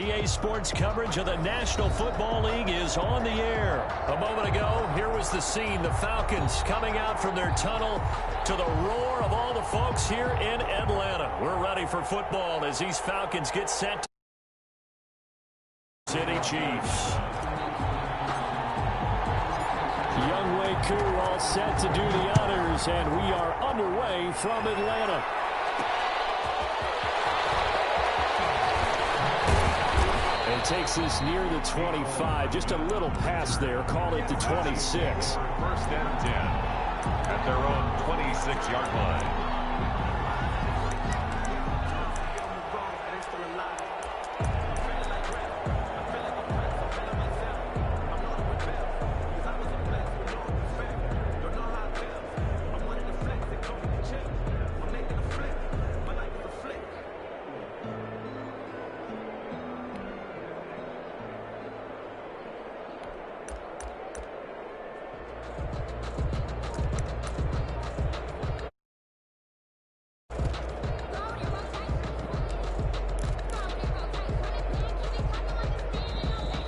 EA Sports coverage of the National Football League is on the air. A moment ago, here was the scene. The Falcons coming out from their tunnel to the roar of all the folks here in Atlanta. We're ready for football as these Falcons get set to City Chiefs. Younghoe Koo all set to do the honors, and we are underway from Atlanta. And takes this near the 25. Just a little pass there. Call it the 26. First and 10 at their own 26-yard line.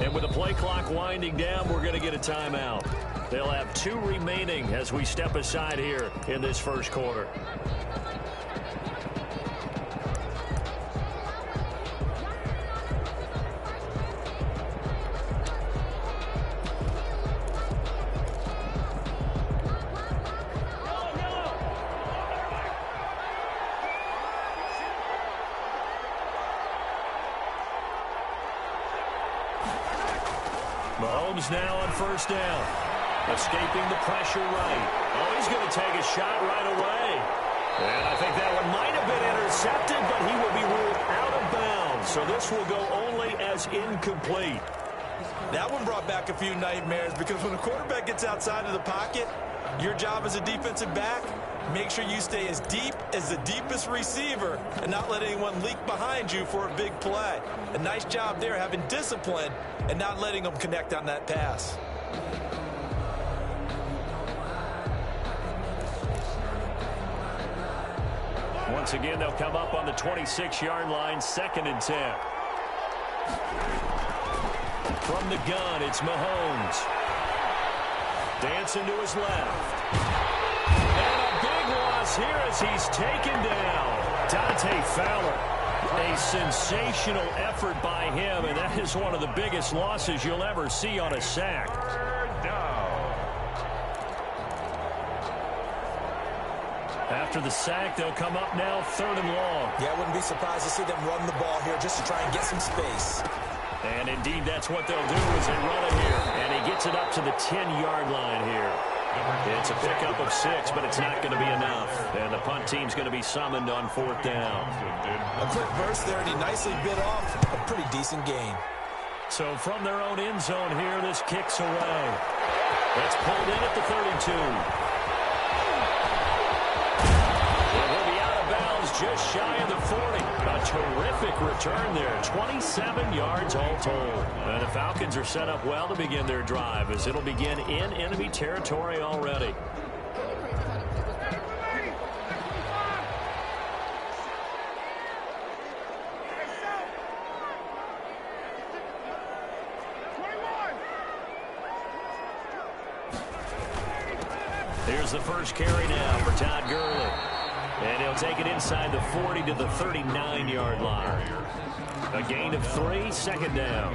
And with the play clock winding down, we're going to get a timeout. They'll have 2 remaining as we step aside here in this first quarter. Mahomes now on first down. Escaping the pressure right. Oh, he's going to take a shot right away. And I think that one might have been intercepted, but he will be ruled out of bounds. So this will go only as incomplete. That one brought back a few nightmares because when a quarterback gets outside of the pocket, your job as a defensive back, make sure you stay as deep as the deepest receiver and not let anyone leak behind you for a big play. A nice job there having discipline and not letting them connect on that pass. Once again, they'll come up on the 26-yard line, 2nd and 10. From the gun, it's Mahomes. Dancing to his left. And a big loss here as he's taken down. Dante Fowler. A sensational effort by him, and that is one of the biggest losses you'll ever see on a sack. After the sack, they'll come up now 3rd and long. Yeah, I wouldn't be surprised to see them run the ball here just to try and get some space. And indeed, that's what they'll do as they run it here. And he gets it up to the 10-yard line here. It's a pickup of 6, but it's not going to be enough. And the punt team's going to be summoned on 4th down. A quick burst there, and he nicely bit off a pretty decent gain. So from their own end zone here, this kicks away. That's pulled in at the 32. He'll be out of bounds just shy of the 40. A terrific return there. 27 yards all told. And the Falcons are set up well to begin their drive as it'll begin in enemy territory already. Here's the first carry now for Todd Gurley. And he'll take it inside the 40 to the 39-yard line. A gain of 3, 2nd down.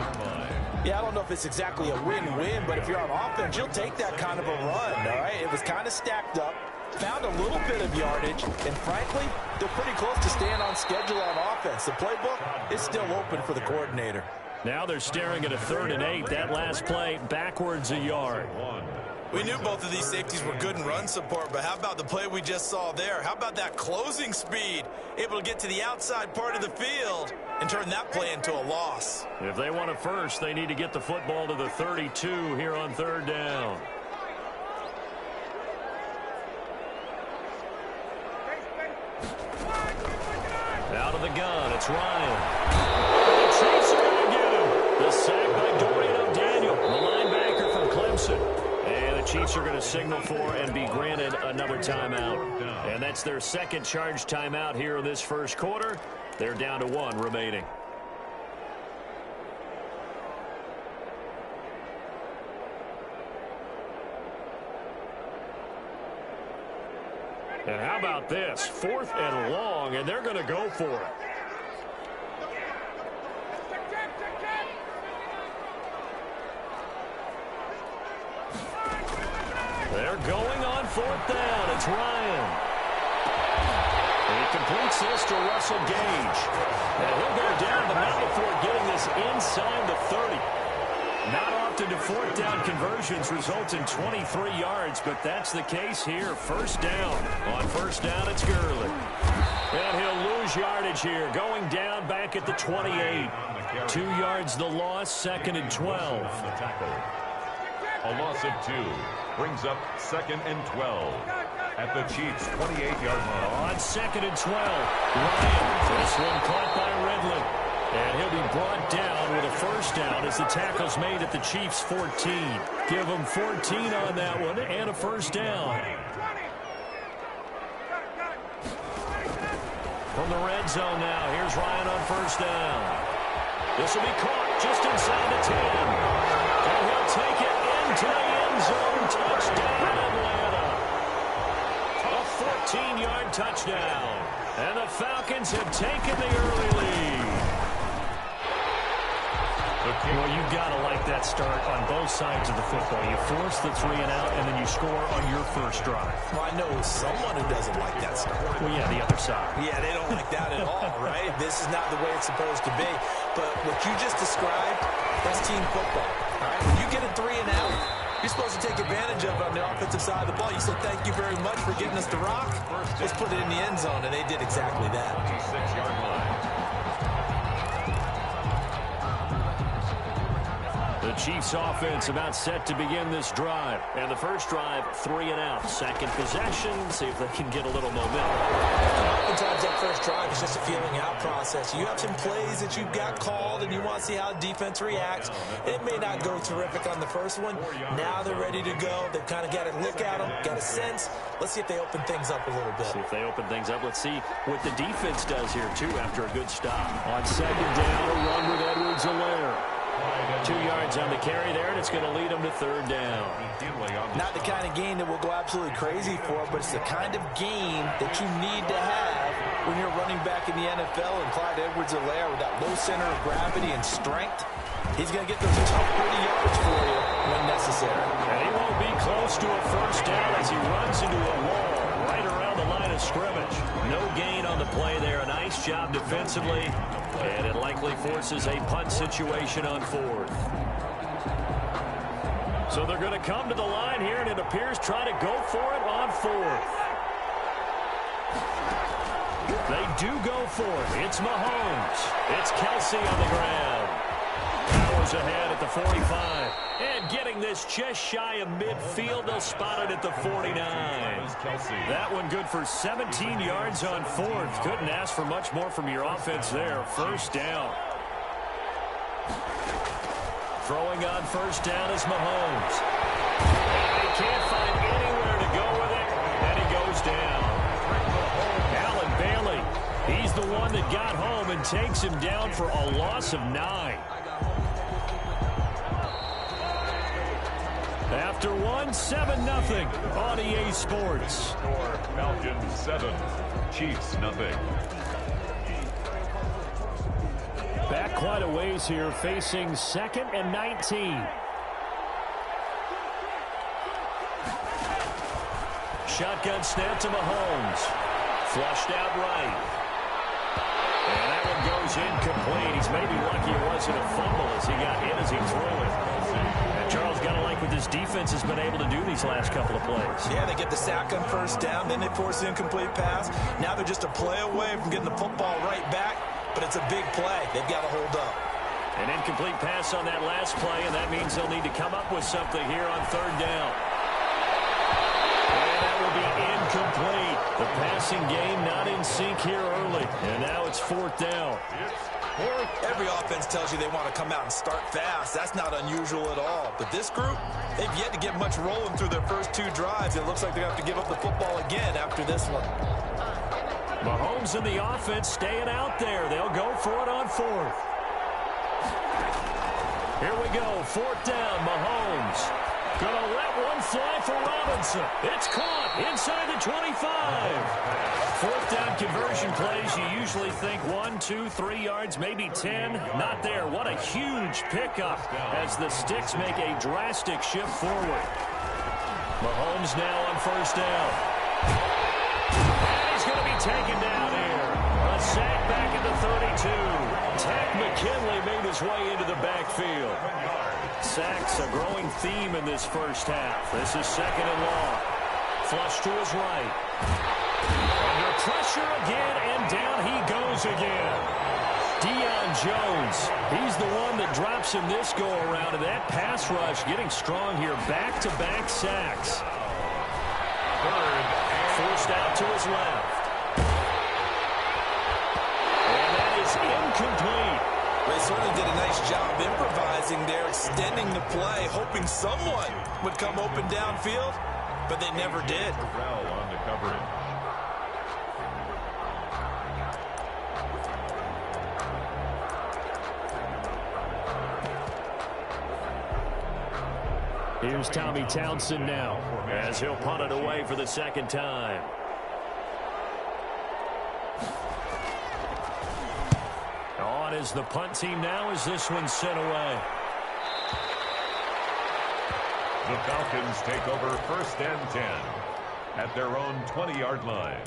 Yeah, I don't know if it's exactly a win-win, but if you're on offense, you'll take that kind of a run, all right? It was kind of stacked up, found a little bit of yardage, and frankly, they're pretty close to staying on schedule on offense. The playbook is still open for the coordinator. Now they're staring at a 3rd and 8. That last play, backwards a yard. We knew both of these safeties were good in run support, but how about the play we just saw there? How about that closing speed? Able to get to the outside part of the field and turn that play into a loss. If they want it first, they need to get the football to the 32 here on 3rd down. Out of the gun, it's Ryan. The Chiefs are going to get him. The sack by Dorian O'Daniel, the linebacker from Clemson. And the Chiefs are going to signal for and be granted another timeout. And that's their 2nd charged timeout here in this first quarter. They're down to 1 remaining. And how about this? 4th and long, and they're going to go for it. They're going on 4th down. It's Ryan. And he completes this to Russell Gage. And he'll go down, but not before getting this inside the 30. Not often do 4th down conversions result in 23 yards, but that's the case here. 1st down. On 1st down, it's Gurley. And he'll lose yardage here, going down back at the 28. 2 yards the loss, 2nd and 12. A loss of 2 brings up 2nd and 12 at the Chiefs' 28-yard line. On 2nd and 12, Ryan. This one caught by Ridley. And he'll be brought down with a 1st down as the tackle's made at the Chiefs' 14. Give them 14 on that one and a 1st down. From the red zone now, here's Ryan on 1st down. This will be caught just inside the 10. And he'll take it into the end zone. Touchdown, Atlanta. A 14-yard touchdown. And the Falcons have taken the early lead. Well, you've got to like that start on both sides of the football. You force the 3 and out, and then you score on your first drive. Well, I know someone who doesn't like that start. Well, yeah, the other side. Yeah, they don't like that at all, right? This is not the way it's supposed to be. But what you just described, that's team football. All right? When you get a 3 and out, you're supposed to take advantage of it on the offensive side of the ball. You said, thank you very much for getting us the rock. Let's put it in the end zone, and they did exactly that. 26-yard line. The Chiefs offense about set to begin this drive. And the first drive, 3 and out. Second possession, see if they can get a little momentum. Oftentimes that first drive is just a feeling out process. You have some plays that you've got called and you want to see how defense reacts. It may not go terrific on the first one. Now they're ready to go. They've kind of got to look at them, got a sense. Let's see if they open things up a little bit. See if they open things up. Let's see what the defense does here, too, after a good stop. On 2nd down, a run with Edwards-Helaire. 2 yards on the carry there, and it's going to lead them to 3rd down. Not the kind of game that we'll go absolutely crazy for, but it's the kind of game that you need to have when you're running back in the NFL. And Clyde Edwards-Helaire, with that low center of gravity and strength, he's going to get those tough, pretty yards for you when necessary. And he won't be close to a 1st down as he runs into a wall right around the line of scrimmage. No gain on the play there. A nice job defensively. And it likely forces a punt situation on 4th. So they're going to come to the line here, and it appears try to go for it on 4th. They do go for it. It's Mahomes. It's Kelsey on the ground. Powers ahead at the 45. And getting this just shy of midfield. They'll spot it at the 49. That one good for 17 yards on 4th. Couldn't ask for much more from your offense there. 1st down. Throwing on 1st down is Mahomes. And he can't find anywhere to go with it. And he goes down. Allen Bailey, he's the one that got home and takes him down for a loss of 9. After one, 7-0 on EA Sports. Score Falcons 7, Chiefs 0. Back quite a ways here, facing 2nd and 19. Shotgun snap to Mahomes. Flushed out right. And that one goes incomplete. He's maybe lucky it wasn't a fumble as he got hit as he threw it. And Charles, got to like what this defense has been able to do these last couple of plays. Yeah, they get the sack on 1st down, then they force the incomplete pass. Now they're just a play away from getting the football right back, but it's a big play. They've got to hold up. An incomplete pass on that last play, and that means they'll need to come up with something here on 3rd down. And that will be incomplete. The passing game not in sync here early. And now it's 4th down. Every offense tells you they want to come out and start fast. That's not unusual at all. But this group, they've yet to get much rolling through their first 2 drives. It looks like they're going to have to give up the football again after this one. Mahomes and the offense staying out there. They'll go for it on 4th. Here we go. 4th down. Mahomes gonna let one fly for Robinson. It's caught inside the 25. Fourth down conversion plays, you usually think 1, 2, 3 yards, maybe 10. Not there. What a huge pickup as the Sticks make a drastic shift forward. Mahomes now on first down. And he's going to be taken down here. A sack back at the 32. Takk McKinley made his way into the backfield. Sacks a growing theme in this first half. This is second and long. Flush to his right. Under pressure again, and down he goes again. Deion Jones, he's the one that drops him this go-around, and that pass rush getting strong here. Back-to-back sacks. Forced out to his left. And that is incomplete. They certainly did a nice job improvising there, extending the play, hoping someone would come open downfield, but they never did. Terrell on the coverage. Here's Tommy Townsend now as he'll punt it away for the second time. On is the punt team now as this one's sent away. The Falcons take over first and 10 at their own 20-yard line.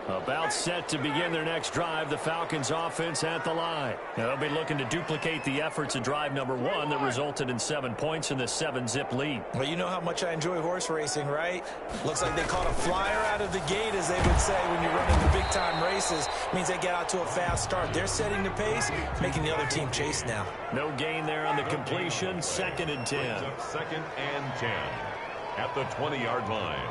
About set to begin their next drive, the Falcons offense at the line. They'll be looking to duplicate the efforts of drive number 1 that resulted in 7 points in the 7-zip lead. Well, you know how much I enjoy horse racing, right? Looks like they caught a flyer out of the gate, as they would say when you're running the big-time races. Means they get out to a fast start. They're setting the pace, making the other team chase now. No gain there on the completion. Second and 10. Second and 10 at the 20-yard line.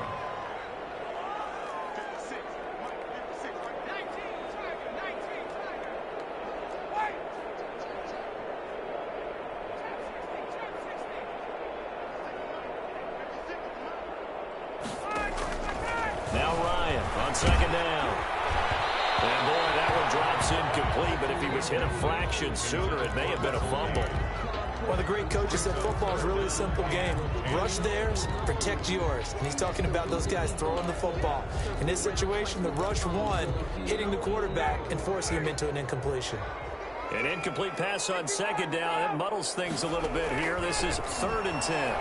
Now Ryan on second down. And boy, that one drops incomplete, but if he was hit a fraction sooner, it may have been a fumble. One of the great coaches said football is really a simple game. Rush theirs, protect yours. And he's talking about those guys throwing the football. In this situation, the rush won, hitting the quarterback and forcing him into an incompletion. An incomplete pass on second down. It muddles things a little bit here. This is third and 10.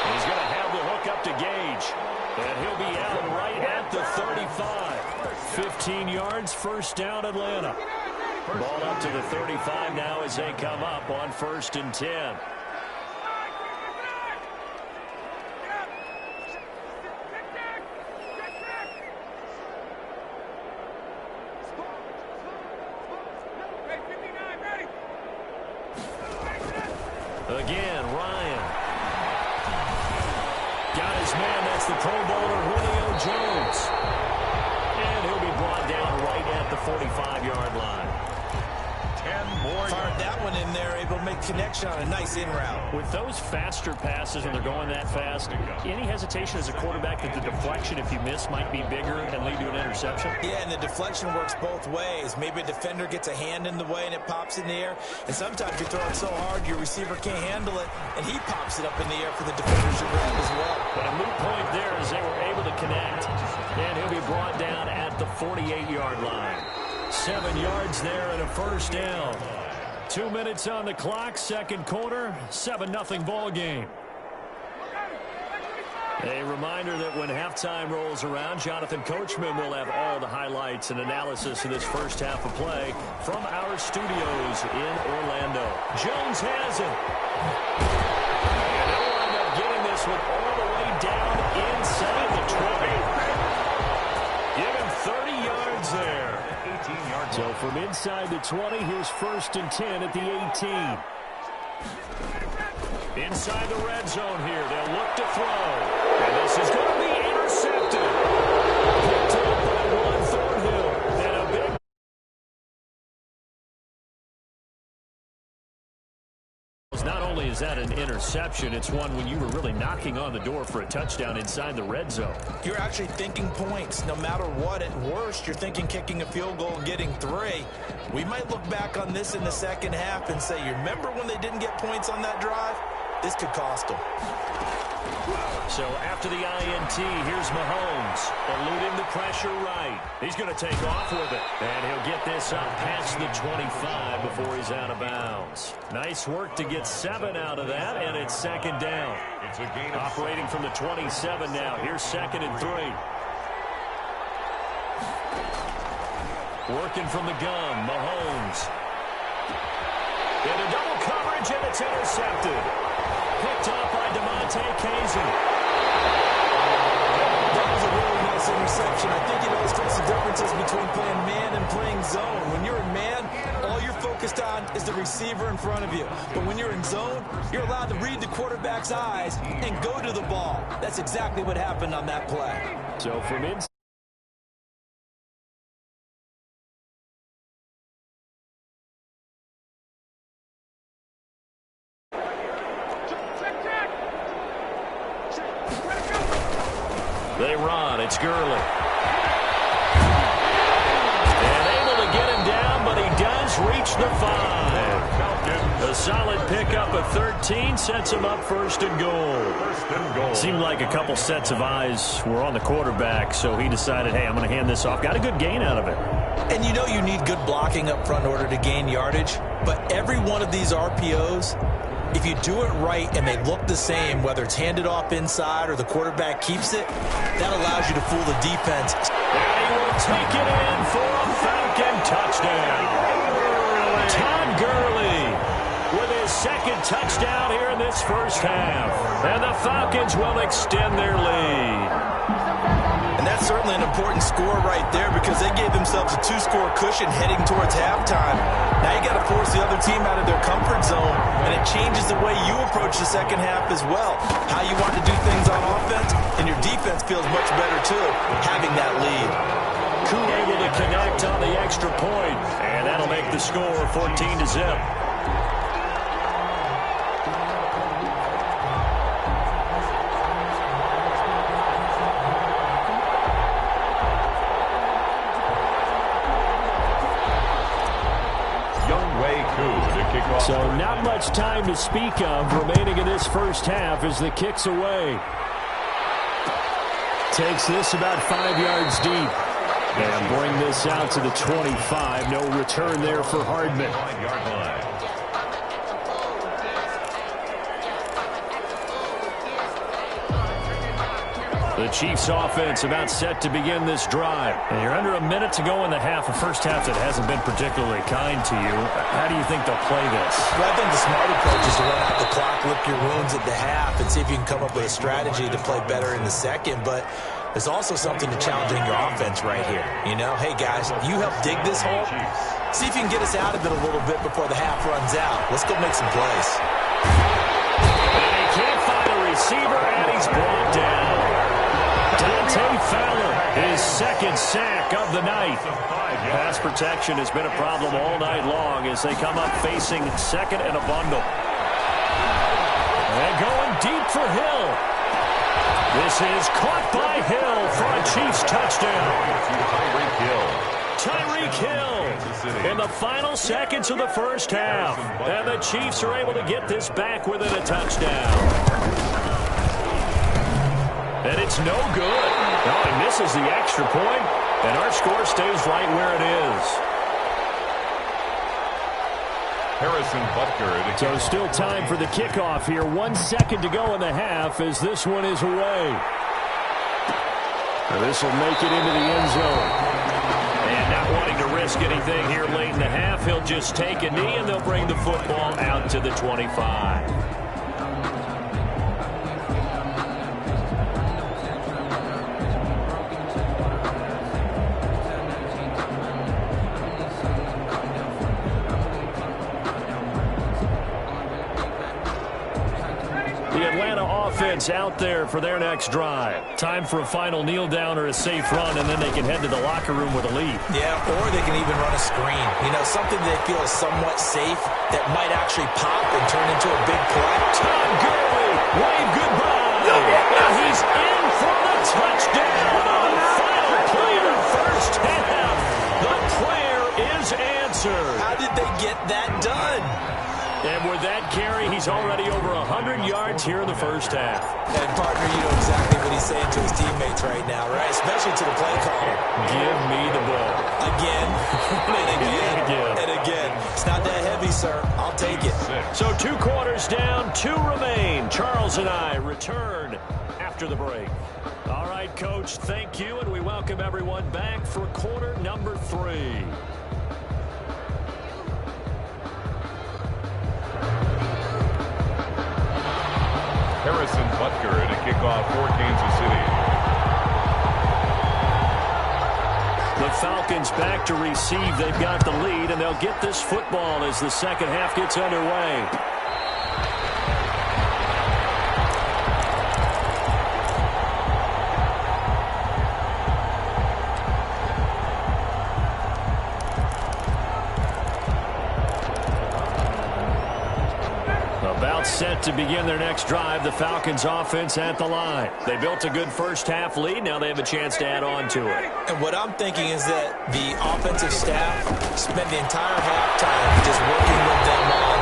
He's going to have the hook up to Gage. And he'll be out right at the 35. 15 yards, first down, Atlanta. Ball up to the 35 now as they come up on first and 10. Again, Ryan. Got his man. That's the Pro Bowler, Julio Jones. And he'll be brought down right at the 45-yard line. 10 more. Fired that one in there, able to make connection on a nice in route. With those faster passes when they're going that fast, any hesitation as a quarterback that the deflection, if you miss, might be bigger and lead to an interception? Yeah, and the deflection works both ways. Maybe a defender gets a hand in the way and it pops in the air. And sometimes you throw it so hard your receiver can't handle it, and he pops it up in the air for the defender to grab as well. But a moot point there as they were able to connect. And he'll be brought down at the 48-yard line. 7 yards there and a first down. 2 minutes on the clock, second quarter, 7-0 ball game. A reminder that when halftime rolls around, Jonathan Coachman will have all the highlights and analysis of this first half of play from our studios in Orlando. Jones has it. And they'll wind up getting this one all the way down inside the 20. Give him 30 yards there. 18 yards. So from inside the 20, here's first and 10 at the 18. Inside the red zone here. They'll look to throw. And this is going to be intercepted. Picked up by Juan Thornhill. And a big not only only is that an interception, it's one when you were really knocking on the door for a touchdown inside the red zone. You're actually thinking points. No matter what, at worst, you're thinking kicking a field goal and getting 3. We might look back on this in the second half and say, you remember when they didn't get points on that drive? This could cost them. So after the INT, here's Mahomes, eluding the pressure right. He's going to take off with it, and he'll get this up past the 25 before he's out of bounds. Nice work to get 7 out of that, and it's second down. It's a gain of operating from the 27 now. Here's 2nd and 3. Working from the gun, Mahomes. Into double coverage, and it's intercepted. Picked up by DeMonte Kazin. That was a really nice interception. I think it illustrates the differences between playing man and playing zone. When you're in man, all you're focused on is the receiver in front of you. But when you're in zone, you're allowed to read the quarterback's eyes and go to the ball. That's exactly what happened on that play. So from inside. They run. It's Gurley. And able to get him down, but he does reach the 5. A solid pickup of 13 sets him up 1st and goal. Seemed like a couple sets of eyes were on the quarterback, so he decided, hey, I'm going to hand this off. Got a good gain out of it. And you know you need good blocking up front in order to gain yardage, but every one of these RPOs, if you do it right and they look the same, whether it's handed off inside or the quarterback keeps it, that allows you to fool the defense. And he will take it in for a Falcon touchdown. Todd Gurley with his 2nd touchdown here in this first half. And the Falcons will extend their lead. And that's certainly an important score right there because they gave themselves a 2-score cushion heading towards halftime. Now you got to force the other team out of their comfort zone, and it changes the way you approach the second half as well. How you want to do things on offense, and your defense feels much better too, having that lead. Koo able to connect on the extra point, and that'll make the score 14-0. So not much time to speak of remaining in this first half as the kick's away. Takes this about 5 yards deep. And bring this out to the 25. No return there for Hardman. The Chiefs offense about set to begin this drive. And you're under a minute to go in the half, a first half that hasn't been particularly kind to you. How do you think they'll play this? Well, I think the smart approach is to run out the clock, lick your wounds at the half, and see if you can come up with a strategy to play better in the second. But there's also something to challenging your offense right here. You know, hey, guys, you help dig this hole. See if you can get us out of it a little bit before the half runs out. Let's go make some plays. And he can't find a receiver, and he's brought down. Dante Fowler, his 2nd sack of the night. Pass protection has been a problem all night long as they come up facing 2nd and a bundle. And going deep for Hill. This is caught by Hill for a Chiefs touchdown. Tyreek Hill in the final seconds of the first half. And the Chiefs are able to get this back within a touchdown. And it's no good. No, he misses the extra point, and our score stays right where it is. Harrison Butker. So still time for the kickoff here. 1 second to go in the half as this one is away. This will make it into the end zone. And not wanting to risk anything here late in the half, he'll just take a knee, and they'll bring the football out to the 25. offense out there for their next drive. Time for a final kneel down or a safe run, and then they can head to the locker room with a lead. Yeah, or they can even run a screen. You know, something they feel is somewhat safe that might actually pop and turn into a big play. Todd Gurley, wave goodbye. And he's in for the touchdown on the final play of the first half. The prayer is answered. How did they get that done? And with that carry, he's already over 100 yards here in the first half. And, partner, you know exactly what he's saying to his teammates right now, right? Especially to the play caller. Give me the ball. Again, and again, and again. It's not that heavy, sir. I'll take it. So 2 quarters down, 2 remain. Charles and I return after the break. All right, Coach, thank you, and we welcome everyone back for quarter number 3. Harrison Butker to kick off for Kansas City. The Falcons back to receive. They've got the lead, and they'll get this football as the second half gets underway. Set to begin their next drive. The Falcons offense at the line. They built a good first half lead. Now they have a chance to add on to it. And what I'm thinking is that the offensive staff spent the entire halftime just working with them on,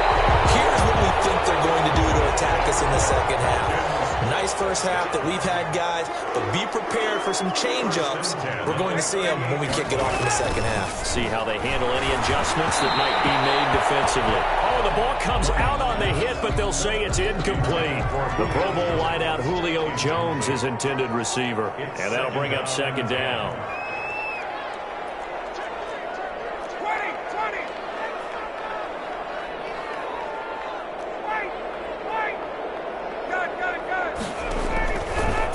here's what we think they're going to do to attack us in the second half. Nice first half that we've had, guys, but be prepared for some change-ups. We're going to see them when we kick it off in the second half. See how they handle any adjustments that might be made defensively. Oh, the ball comes out on the hit, but they'll say it's incomplete. The Pro Bowl wideout Julio Jones is intended receiver, and that'll bring up second down.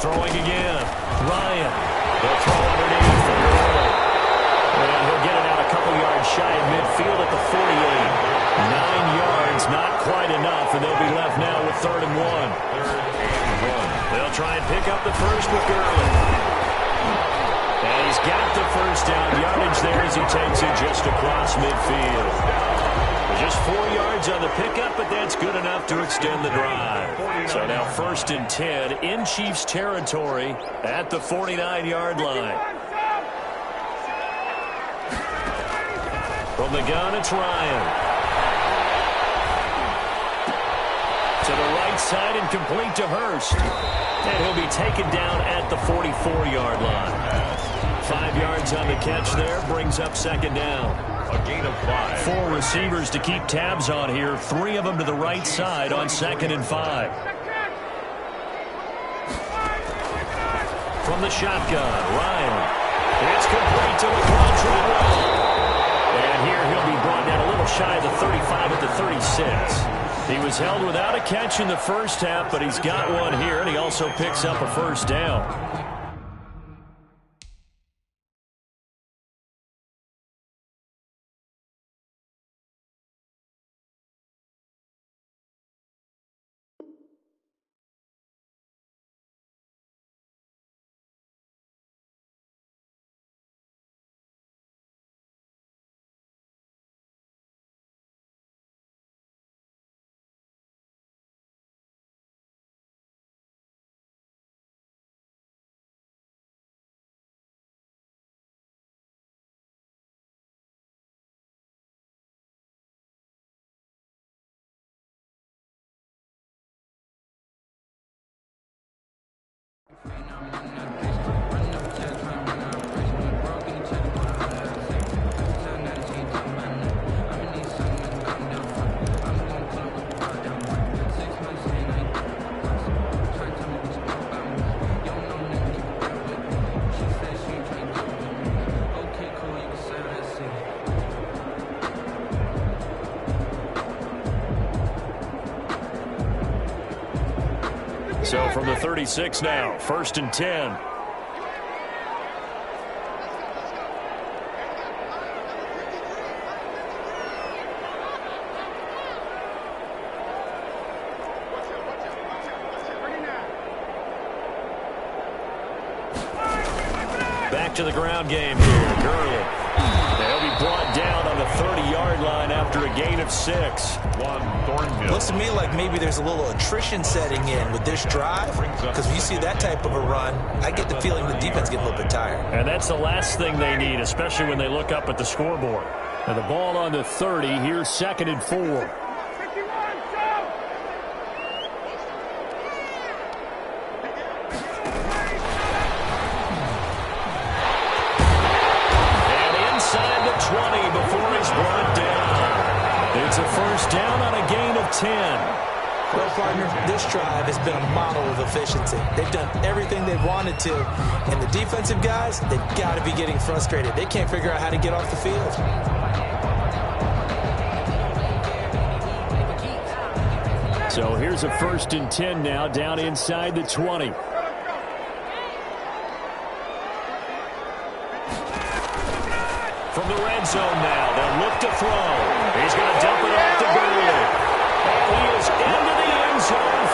Throwing again. Ryan. They'll throw underneath. And he'll get it out a couple yards shy of midfield at the 48. 9 yards, not quite enough, and they'll be left now with 3rd and 1. They'll try and pick up the first with Gurley. And he's got the first down. Yardage there as he takes it just across midfield. Just 4 yards on the pickup, but that's good enough to extend the drive. So now 1st and 10 in Chiefs territory at the 49-yard line. From the gun, it's Ryan. To the right side and complete to Hurst. And he'll be taken down at the 44-yard line. 5 yards on the catch there, brings up second down. A gain of 5. 4 receivers to keep tabs on here. 3 of them to the right side on 2nd and 5. From the shotgun, Ryan. It's complete to LaQuan Treadwell. And here he'll be brought down a little shy of the 35 at the 36. He was held without a catch in the first half, but he's got one here, and he also picks up a first down. So from the 36 now, 1st and 10. back to the ground game here. Gurley. They'll be brought down on the 30-yard line after a gain of 6. Thornhill. Looks to me like maybe there's a little attrition setting in with this drive, because when you see that type of a run, I get the feeling the defense getting a little bit tired. And that's the last thing they need, especially when they look up at the scoreboard. And the ball on the 30. Here's 2nd and 4. It's a first down on a gain of 10. Well, partner, this drive has been a model of efficiency. They've done everything they've wanted to. And the defensive guys, they've got to be getting frustrated. They can't figure out how to get off the field. So here's a 1st and 10 now, down inside the 20. From the red zone now, they'll look to throw. He's going to dump it off to Gurley. And he is into the end zone